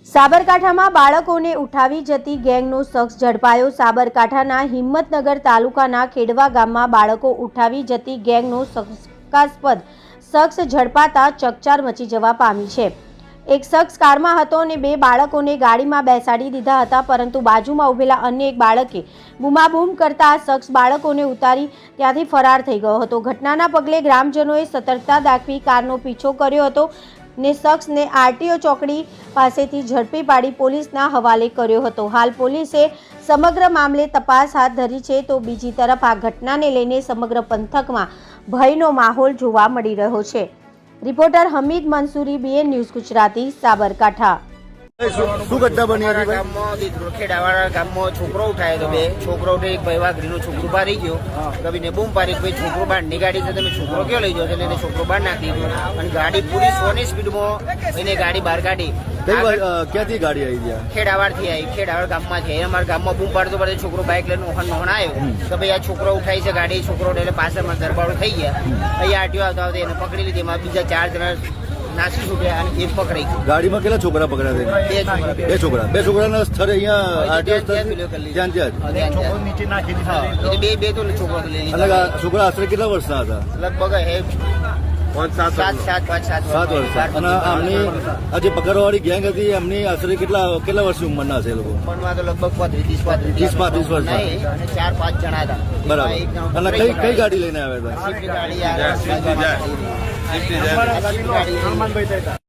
સાબરકાંઠામાં બાળકોને ઉઠાવી જતી ગેંગનો શખ્સ ઝડપાયો। સાબરકાંઠાના હિંમતનગર તાલુકાના ખેડવા ગામમાં બાળકો ઉઠાવી જતી ગેંગનો શંકાસ્પદ શખ્સ ઝડપાતા ચકચાર મચી જવા પામી છે। એક શખ્સ કારમાં હતો અને બે બાળકોને ગાડીમાં બેસાડી દીધા હતા, પરંતુ બાજુમાં ઉભેલા અન્ય એક બાળકે બૂમાબૂમ કરતા આ શખ્સ બાળકોને ઉતારી ત્યાંથી ફરાર થઈ ગયો હતો। ઘટનાના પગલે ગ્રામજનોએ સતર્કતા દાખવી કારનો પીછો કર્યો હતો ને શખ્સને આરટીઓ ચોકડી પાસેથી ઝડપી પાડી પોલીસના હવાલે કર્યો હતો। હાલ પોલીસે સમગ્ર મામલે તપાસ હાથ ધરી છે, તો બીજી તરફ આ ઘટનાને લઈને સમગ્ર પંથકમાં ભયનો માહોલ જોવા મળી રહ્યો છે। Reporter Hamid Mansuri, BN news Gujarati, Sabarkantha. શું ઘટના બની હતી ભાઈ? ગામમાં ખેડાવાળા ગામમાં છોકરો ઉઠાયો તો બે છોકરો એક ભાઈ વાઘરીનો છોકરો બહાર રહી ગયો, કવિને બૂમ પાડી ભાઈ છોકરો બહારની ગાડી છે, તમે છોકરો ક્યાં લઈ જાઓ? એટલે એને છોકરો બહાર નાખી દીધો અને ગાડી પૂરી 100ની સ્પીડમાં એને ગાડી બહાર કાઢી। ક્યાંથી ગાડી આવી ગયા? ખેડાવાડથી આવી, ખેડાવાડ ગામમાંથી આવી। અમારા ગામમાં બૂમ પાડતો પડે છોકરો બાઇક લઈને નોહન આવ્યો કે ભાઈ આ છોકરો ઉઠાઈ છે ગાડી, છોકરો એટલે પાછળમાં દરબારો થઈ ગયા। અહીંયા આરટીઓ આવતા આવતા એને પકડી લીધી, એમાં બીજા 4 જણા નાસી છૂટ્યા અને એક પકડાઈ ગયું। ગાડીમાં કેટલા છોકરા પકડ્યા હતા? બે છોકરાના સ્થળે અહીંયા આરટીઓ ત્યાં નીચે નાખી દીધા। બે તો છોકરો લઈ અને છોકરા આશરે કેટલા વર્ષના હતા? લગભગ 7 વર્ષ। અને આમની આ જે પકડવાવાળી ગેંગ હતી એમની આશરે કેટલા વર્ષની ઉંમરના હશે? એ લોકો ઉંમરમાં તો લગભગ 30-35 વર્ષના અને 4-5 જણા હતા। બરાબર। અને કઈ ગાડી લઈને આવ્યા હતા? સ્વિફ્ટ ગાડી